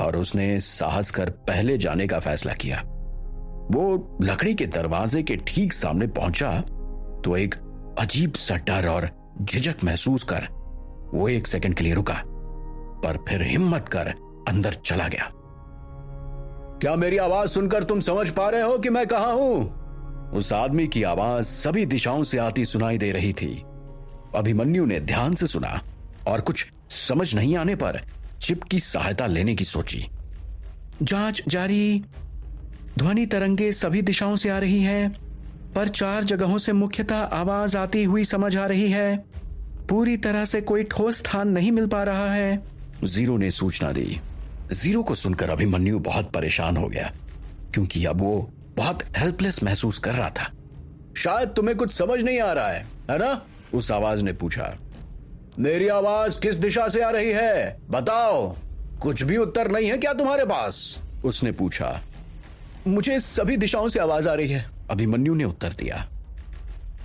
और उसने साहस कर पहले जाने का फैसला किया। वो लकड़ी के दरवाजे के ठीक सामने पहुंचा तो एक अजीब सा डर और झिझक महसूस कर वो 1 सेकंड के लिए रुका, पर फिर हिम्मत कर अंदर चला गया। क्या मेरी आवाज सुनकर तुम समझ पा रहे हो कि मैं कहां हूं? उस आदमी की आवाज सभी दिशाओं से आती सुनाई दे रही थी। अभिमन्यु ने ध्यान से सुना और कुछ समझ नहीं आने पर चिप की सहायता लेने की सोची। जांच जारी। ध्वनि तरंगे सभी दिशाओं से आ रही हैं, पर 4 जगहों से मुख्यतः आवाज आती हुई समझ आ रही है। पूरी तरह से कोई ठोस स्थान नहीं मिल पा रहा है, जीरो ने सूचना दी। जीरो को सुनकर अभिमन्यु बहुत परेशान हो गया, क्योंकि अब वो बहुत हेल्पलेस महसूस कर रहा था। शायद तुम्हें कुछ समझ नहीं आ रहा है ना? उस आवाज ने पूछा। मेरी आवाज किस दिशा से आ रही है? बताओ। कुछ भी उत्तर नहीं है क्या तुम्हारे पास? उसने पूछा। मुझे सभी दिशाओं से आवाज आ रही है, अभिमन्यु ने उत्तर दिया।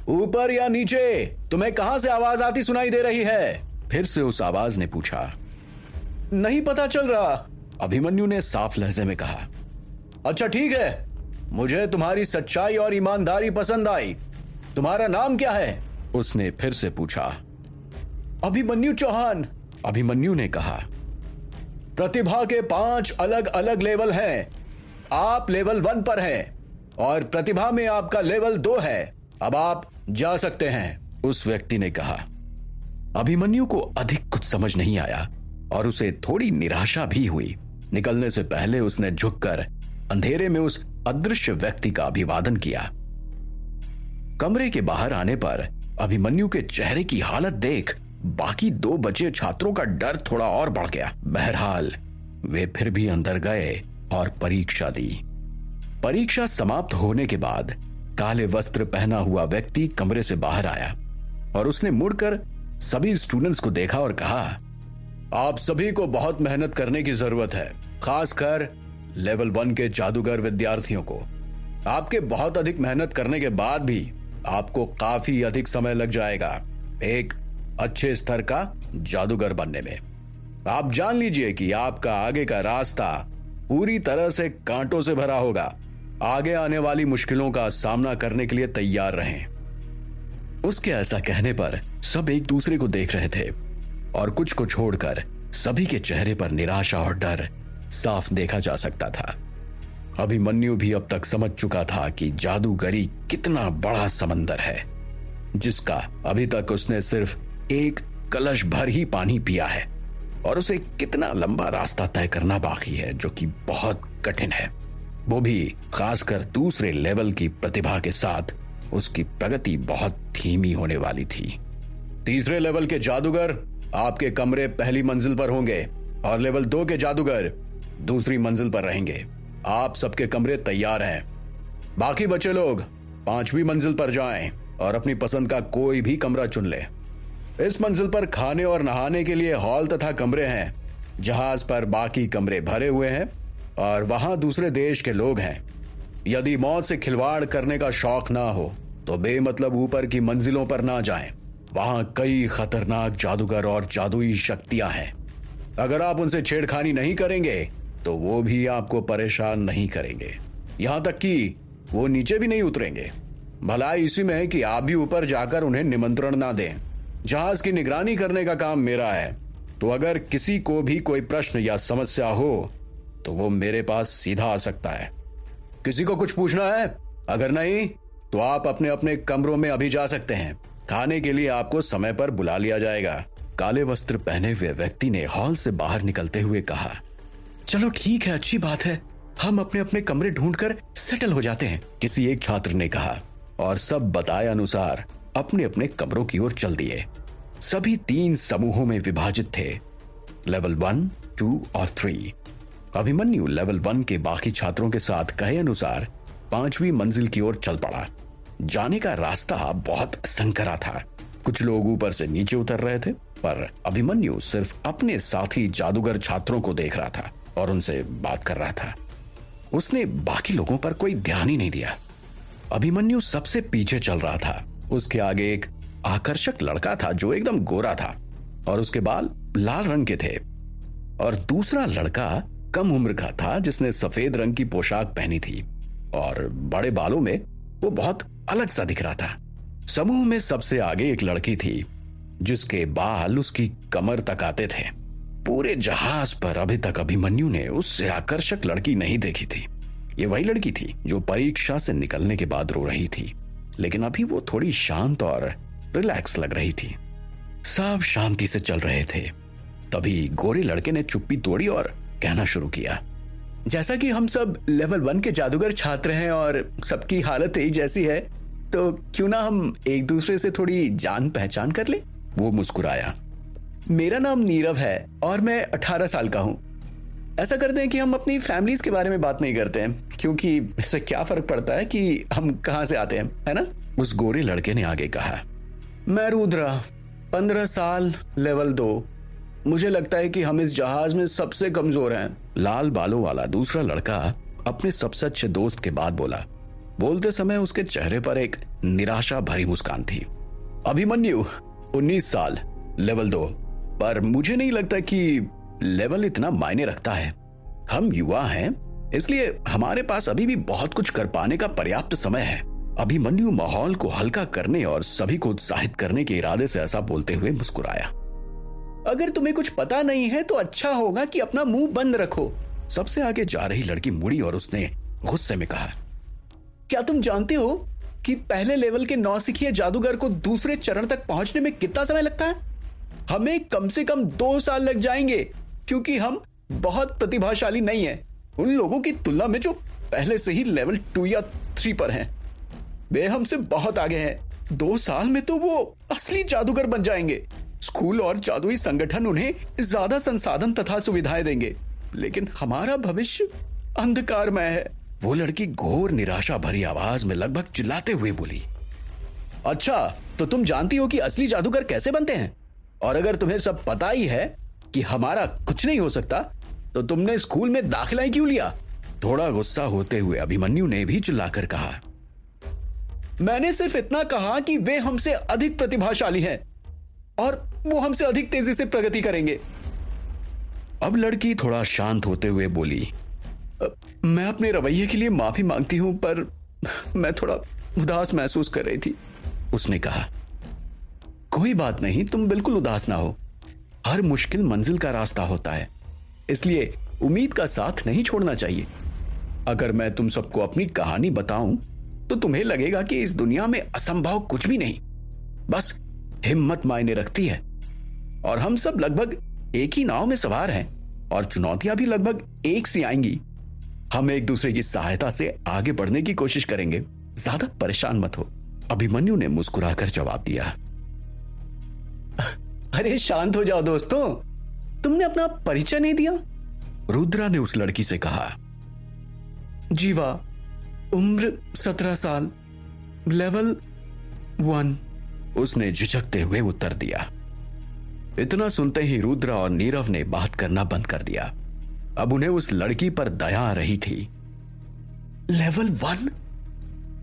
ऊपर या नीचे? तुम्हें कहां से आवाज आती सुनाई दे रही है? फिर से उस आवाज ने पूछा। नहीं पता चल रहा, अभिमन्यु ने साफ लहजे में कहा। अच्छा ठीक है, मुझे तुम्हारी सच्चाई और ईमानदारी पसंद आई। तुम्हारा नाम क्या है? उसने फिर से पूछा। अभिमन्यु चौहान, अभिमन्यु ने कहा। प्रतिभा के 5 अलग अलग लेवल हैं। आप लेवल 1 पर हैं और प्रतिभा में आपका लेवल 2 है। अब आप जा सकते हैं, उस व्यक्ति ने कहा। अभिमन्यु को अधिक कुछ समझ नहीं आया और उसे थोड़ी निराशा भी हुई। निकलने से पहले उसने झुककर अंधेरे में उस अदृश्य व्यक्ति का अभिवादन किया। कमरे के बाहर आने पर अभिमन्यु के चेहरे की हालत देख बाकी 2 बचे छात्रों का डर थोड़ा और बढ़ गया। बहरहाल वे फिर भी अंदर गए और परीक्षा दी। परीक्षा समाप्त होने के बाद काले वस्त्र पहना हुआ व्यक्ति कमरे से बाहर आया और उसने मुड़कर सभी स्टूडेंट्स को देखा और कहा, आप सभी को बहुत मेहनत करने की जरूरत है, खासकर लेवल 1 के जादूगर विद्यार्थियों को। आपके बहुत अधिक मेहनत करने के बाद भी आपको काफी अधिक समय लग जाएगा। एक अच्छे स्तर का जादूगर बनने में। आप जान लीजिए कि आपका आगे का रास्ता पूरी तरह से कांटों से भरा होगा। आगे आने वाली मुश्किलों का सामना करने के लिए तैयार रहें। उसके ऐसा कहने पर सब एक दूसरे को देख रहे थे और कुछ को छोड़कर सभी के चेहरे पर निराशा और डर साफ देखा जा सकता था। अभिमन्यु भी अब तक समझ चुका था कि जादूगरी कितना बड़ा समंदर है, जिसका अभी तक उसने सिर्फ एक कलश भर ही पानी पिया है और उसे कितना लंबा रास्ता तय करना बाकी है, जो कि बहुत कठिन है। वो भी खासकर दूसरे लेवल की प्रतिभा के साथ उसकी प्रगति बहुत धीमी होने वाली थी। तीसरे लेवल के जादूगर आपके कमरे पहली मंजिल पर होंगे और लेवल 2 के जादूगर दूसरी मंजिल पर रहेंगे। आप सबके कमरे तैयार हैं। बाकी बचे लोग 5वीं मंजिल पर जाएं और अपनी पसंद का कोई भी कमरा चुन लें। इस मंजिल पर खाने और नहाने के लिए हॉल तथा कमरे हैं। जहाज पर बाकी कमरे भरे हुए हैं और वहां दूसरे देश के लोग हैं। यदि मौत से खिलवाड़ करने का शौक ना हो तो बेमतलब ऊपर की मंजिलों पर ना जाएं। वहां कई खतरनाक जादूगर और जादुई शक्तियां हैं। अगर आप उनसे छेड़खानी नहीं करेंगे तो वो भी आपको परेशान नहीं करेंगे, यहां तक कि वो नीचे भी नहीं उतरेंगे। भलाई इसी में है कि आप भी ऊपर जाकर उन्हें निमंत्रण ना दें। जहाज की निगरानी करने का काम मेरा है, तो अगर किसी को भी कोई प्रश्न या समस्या हो तो वो मेरे पास सीधा आ सकता है। किसी को कुछ पूछना है? अगर नहीं तो आप अपने अपने कमरों में अभी जा सकते हैं। खाने के लिए आपको समय पर बुला लिया जाएगा। काले वस्त्र पहने हुए व्यक्ति ने हॉल से बाहर निकलते हुए कहा। चलो ठीक है, अच्छी बात है, हम अपने अपने कमरे ढूंढकर सेटल हो जाते हैं, किसी एक छात्र ने कहा और सब बताए अनुसार अपने अपने कमरों की ओर चल दिए। सभी 3 समूहों में विभाजित थे, लेवल 1, 2 और 3। अभिमन्यु लेवल 1 के बाकी छात्रों के साथ कहे अनुसार 5वीं मंजिल की ओर चल पड़ा। जाने का रास्ता बहुत संकरा था। कुछ लोग ऊपर से नीचे उतर रहे थे, पर अभिमन्यु सिर्फ अपने साथी जादूगर छात्रों को देख रहा था और उनसे बात कर रहा था। उसने बाकी लोगों पर कोई ध्यान ही नहीं दिया। अभिमन्यु सबसे पीछे चल रहा था। उसके आगे एक आकर्षक लड़का था जो एकदम गोरा था और उसके बाल लाल रंग के थे, और दूसरा लड़का कम उम्र का था जिसने सफेद रंग की पोशाक पहनी थी और बड़े बालों में वो बहुत अलग सा दिख रहा था। समूह में सबसे आगे एक लड़की थी जिसके बाल उसकी कमर तक आते थे। पूरे जहाज पर अभी तक अभिमन्यु ने उससे आकर्षक लड़की नहीं देखी थी। ये वही लड़की थी जो परीक्षा से निकलने के बाद रो रही थी, लेकिन अभी वो थोड़ी शांत और रिलैक्स लग रही थी। सब शांति से चल रहे थे। तभी गोरे लड़के ने चुप्पी तोड़ी और कहना शुरू किया, जैसा कि हम सब लेवल 1 के जादूगर छात्र हैं और सबकी हालत एक जैसी है, तो क्यों ना हम एक दूसरे से थोड़ी जान पहचान कर ले। वो मुस्कुराया। मेरा नाम नीरव है और मैं 18 साल का हूं। ऐसा करते हैं कि हम अपनी फैमिलीज के बारे में बात नहीं करते हैं, क्योंकि इससे क्या फर्क पड़ता है कि हम कहां से आते हैं, है ना? उस गोरे लड़के ने आगे कहा। मैं रुद्रा, 15 साल, लेवल 2। मुझे लगता है कि हम इस जहाज में सबसे कमजोर हैं। लाल बालों वाला दूसरा लड़का अपने सबसे अच्छे दोस्त के बाद बोला। बोलते समय उसके चेहरे पर एक निराशा भरी मुस्कान थी। अभिमन्यु, 19 साल, लेवल 2। पर मुझे नहीं लगता कि लेवल इतना मायने रखता है। हम युवा हैं, इसलिए हमारे पास अभी भी बहुत कुछ कर पाने का पर्याप्त समय है। अभिमन्यु माहौल को हल्का करने और सभी को उत्साहित करने के इरादे से ऐसा बोलते हुए मुस्कुराया। अगर तुम्हें कुछ पता नहीं है तो अच्छा होगा कि अपना मुंह बंद रखो। सबसे आगे जा रही लड़की मुड़ी और उसने गुस्से में कहा, क्या तुम जानते हो कि पहले लेवल के नौसिखिए जादूगर को दूसरे चरण तक पहुंचने में कितना समय लगता है? हमें कम से कम 2 साल लग जाएंगे, क्योंकि हम बहुत प्रतिभाशाली नहीं हैं उन लोगों की तुलना में जो पहले से ही लेवल 2 या 3 पर हैं। वे हमसे बहुत आगे हैं। 2 साल में तो वो असली जादूगर बन जाएंगे। स्कूल और जादुई संगठन उन्हें ज्यादा संसाधन तथा सुविधाएं देंगे, लेकिन हमारा भविष्य अंधकारमय है। वो लड़की घोर निराशा भरी आवाज में लगभग चिल्लाते हुए बोली। अच्छा, तो तुम जानती हो कि असली जादूगर कैसे बनते हैं? और अगर तुम्हें सब पता ही है कि हमारा कुछ नहीं हो सकता, तो तुमने स्कूल में दाखिला ही क्यों लिया? थोड़ा गुस्सा होते हुए अभिमन्यु ने भी चिल्लाकर कहा। मैंने सिर्फ इतना कहा कि वे हमसे अधिक प्रतिभाशाली हैं और वो हमसे अधिक तेजी से प्रगति करेंगे। अब लड़की थोड़ा शांत होते हुए बोली, मैं अपने रवैये के लिए माफी मांगती हूं, पर मैं थोड़ा उदास महसूस कर रही थी। उसने कहा। कोई बात नहीं, तुम बिल्कुल उदास ना हो। हर मुश्किल मंजिल का रास्ता होता है, इसलिए उम्मीद का साथ नहीं छोड़ना चाहिए। अगर मैं तुम सबको अपनी कहानी बताऊं तो तुम्हें लगेगा कि इस दुनिया में असंभव कुछ भी नहीं, बस हिम्मत मायने रखती है। और हम सब लगभग एक ही नाव में सवार हैं और चुनौतियां भी लगभग एक सी आएंगी। हम एक दूसरे की सहायता से आगे बढ़ने की कोशिश करेंगे, ज्यादा परेशान मत हो। अभिमन्यु ने मुस्कुराकर जवाब दिया। अरे शांत हो जाओ दोस्तों, तुमने अपना परिचय नहीं दिया। रुद्रा ने उस लड़की से कहा। जीवा, उम्र 17 साल, लेवल 1, उसने झिझकते हुए उत्तर दिया। इतना सुनते ही रुद्रा और नीरव ने बात करना बंद कर दिया। अब उन्हें उस लड़की पर दया आ रही थी। लेवल 1,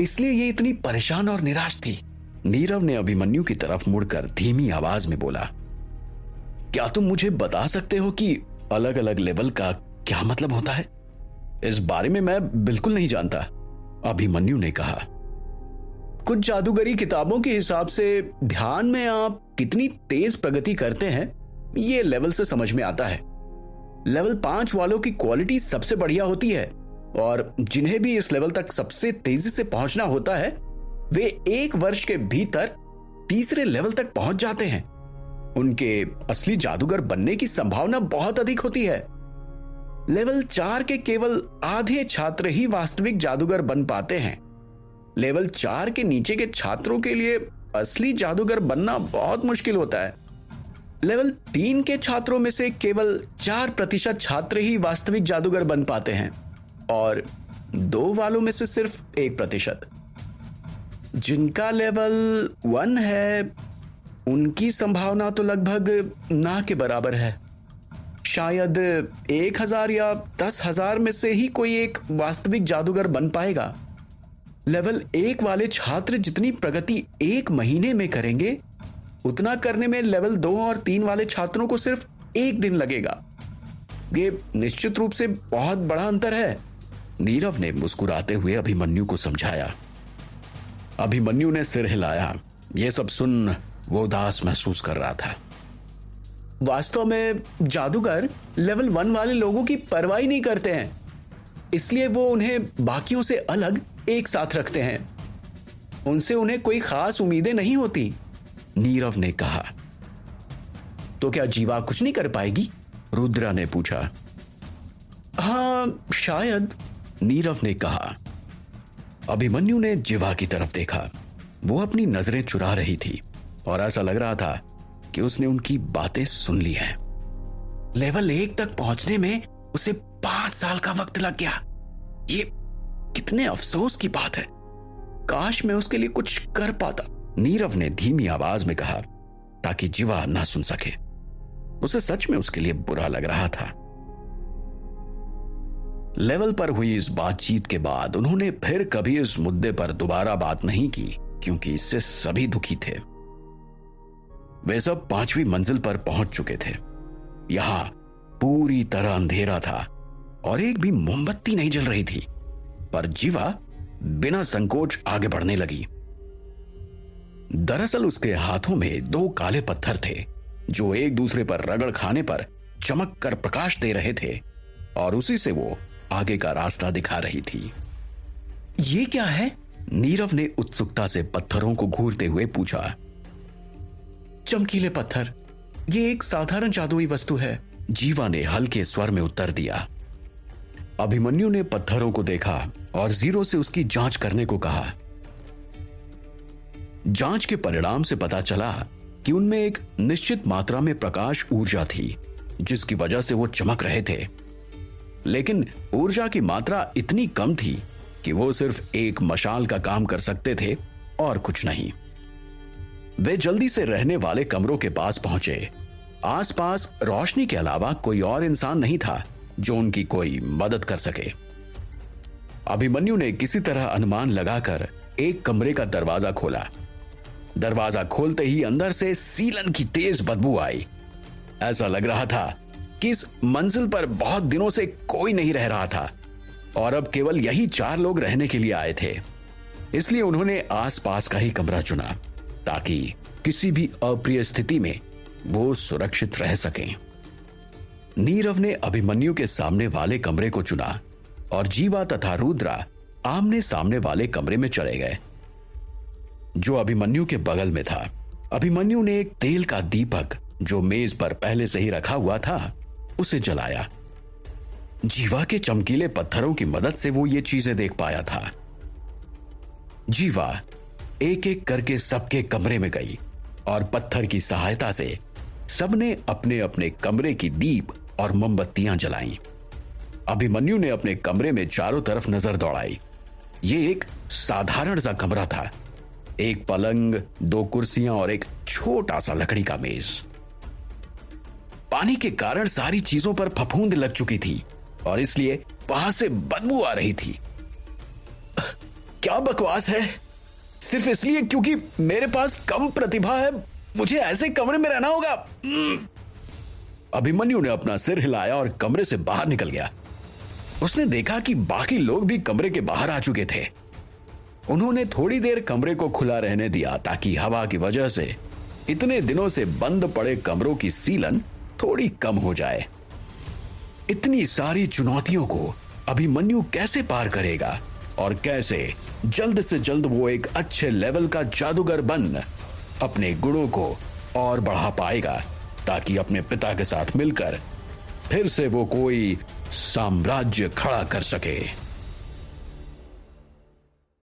इसलिए ये इतनी परेशान और निराश थी। नीरव ने अभिमन्यु की तरफ मुड़कर धीमी आवाज में बोला, क्या तुम मुझे बता सकते हो कि अलग अलग लेवल का क्या मतलब होता है? इस बारे में मैं बिल्कुल नहीं जानता, अभिमन्यु ने कहा। कुछ जादूगरी किताबों के हिसाब से ध्यान में आप कितनी तेज प्रगति करते हैं ये लेवल से समझ में आता है। लेवल 5 वालों की क्वालिटी सबसे बढ़िया होती है और जिन्हें भी इस लेवल तक सबसे तेजी से पहुंचना होता है वे 1 वर्ष के भीतर तीसरे लेवल तक पहुंच जाते हैं। उनके असली जादूगर बनने की संभावना बहुत अधिक होती है। लेवल 4 के केवल आधे छात्र ही वास्तविक जादूगर बन पाते हैं। लेवल 4 के नीचे के छात्रों के लिए असली जादूगर बनना बहुत मुश्किल होता है। लेवल 3 के छात्रों में से केवल 4% छात्र ही वास्तविक जादूगर बन पाते हैं और 2 वालों में से सिर्फ 1%। जिनका लेवल 1 है उनकी संभावना तो लगभग ना के बराबर है। शायद 1000 या 10,000 में से ही कोई एक वास्तविक जादूगर बन पाएगा। लेवल 1 वाले छात्र जितनी प्रगति 1 महीने में करेंगे उतना करने में लेवल 2 और 3 वाले छात्रों को सिर्फ 1 दिन लगेगा। ये निश्चित रूप से बहुत बड़ा अंतर है। नीरव ने मुस्कुराते हुए अभिमन्यु को समझाया। अभिमन्यु ने सिर हिलाया। यह सब सुन वो उदास महसूस कर रहा था। वास्तव में जादूगर लेवल 1 वाले लोगों की परवाह नहीं करते हैं, इसलिए वो उन्हें बाकियों से अलग एक साथ रखते हैं। उनसे उन्हें कोई खास उम्मीदें नहीं होती। नीरव ने कहा। तो क्या जीवा कुछ नहीं कर पाएगी? रुद्रा ने पूछा। हाँ शायद, नीरव ने कहा। अभिमन्यु ने जीवा की तरफ देखा। वो अपनी नजरें चुरा रही थी और ऐसा लग रहा था कि उसने उनकी बातें सुन ली हैं। लेवल 1 तक पहुंचने में उसे 5 साल का वक्त लग गया। ये कितने अफसोस की बात है। काश मैं उसके लिए कुछ कर पाता। नीरव ने धीमी आवाज में कहा ताकि जीवा ना सुन सके। उसे सच में उसके लिए बुरा लग रहा था। लेवल पर हुई इस बातचीत के बाद उन्होंने फिर कभी इस मुद्दे पर दोबारा बात नहीं की, क्योंकि इससे सभी दुखी थे। वे सब 5वीं मंजिल पर पहुंच चुके थे। यहां पूरी तरह अंधेरा था और एक भी मोमबत्ती नहीं जल रही थी, पर जीवा बिना संकोच आगे बढ़ने लगी। दरअसल उसके हाथों में 2 काले पत्थर थे जो एक दूसरे पर रगड़ खाने पर चमक कर प्रकाश दे रहे थे और उसी से वो आगे का रास्ता दिखा रही थी। ये क्या है? नीरव ने उत्सुकता से पत्थरों को घूरते हुए पूछा। चमकीले पत्थर, ये एक साधारण जादुई वस्तु है, जीवा ने हल्के स्वर में उत्तर दिया। अभिमन्यु ने पत्थरों को देखा और 0 से उसकी जांच करने को कहा। जांच के परिणाम से पता चला कि उनमें एक निश्चित मात्रा में प्रकाश ऊर्जा थी, जिसकी वजह से वो चमक रहे थे। लेकिन ऊर्जा की मात्रा इतनी कम थी कि वो सिर्फ एक मशाल का काम कर सकते थे और कुछ नहीं। वे जल्दी से रहने वाले कमरों के पास पहुंचे। आसपास रोशनी के अलावा कोई और इंसान नहीं था जो उनकी कोई मदद कर सके। अभिमन्यु ने किसी तरह अनुमान लगाकर एक कमरे का दरवाजा खोला। दरवाजा खोलते ही अंदर से सीलन की तेज बदबू आई। ऐसा लग रहा था कि इस मंजिल पर बहुत दिनों से कोई नहीं रह रहा था और अब केवल यही 4 लोग रहने के लिए आए थे। इसलिए उन्होंने आसपास का ही कमरा चुना ताकि किसी भी अप्रिय स्थिति में वो सुरक्षित रह सकें। नीरव ने अभिमन्यु के सामने वाले कमरे को चुना और जीवा तथा रुद्रा आमने सामने वाले कमरे में चले गए जो अभिमन्यु के बगल में था। अभिमन्यु ने एक तेल का दीपक जो मेज पर पहले से ही रखा हुआ था उसे जलाया। जीवा के चमकीले पत्थरों की मदद से वो ये चीजें देख पाया था। जीवा एक एक करके सबके कमरे में गई और पत्थर की सहायता से सबने अपने अपने कमरे की दीप और मोमबत्तियां जलाईं। अभिमन्यु ने अपने कमरे में चारों तरफ नजर दौड़ाई। ये एक साधारण सा कमरा था, एक पलंग, 2 कुर्सियां और एक छोटा सा लकड़ी का मेज। पानी के कारण सारी चीजों पर फफूंद लग चुकी थी और इसलिए वहां से बदबू आ रही थी। क्या बकवास है, सिर्फ इसलिए क्योंकि मेरे पास कम प्रतिभा है मुझे ऐसे कमरे में रहना होगा। अभिमन्यु ने अपना सिर हिलाया और कमरे से बाहर निकल गया। उसने देखा कि बाकी लोग भी कमरे के बाहर आ चुके थे। उन्होंने थोड़ी देर कमरे को खुला रहने दिया ताकि हवा की वजह से इतने दिनों से बंद पड़े कमरों की सीलन थोड़ी कम हो जाए। इतनी सारी चुनौतियों को अभिमन्यु कैसे पार करेगा और कैसे जल्द से जल्द वो एक अच्छे लेवल का जादूगर बन अपने गुणों को और बढ़ा पाएगा ताकि अपने पिता के साथ मिलकर फिर से वो कोई साम्राज्य खड़ा कर सके।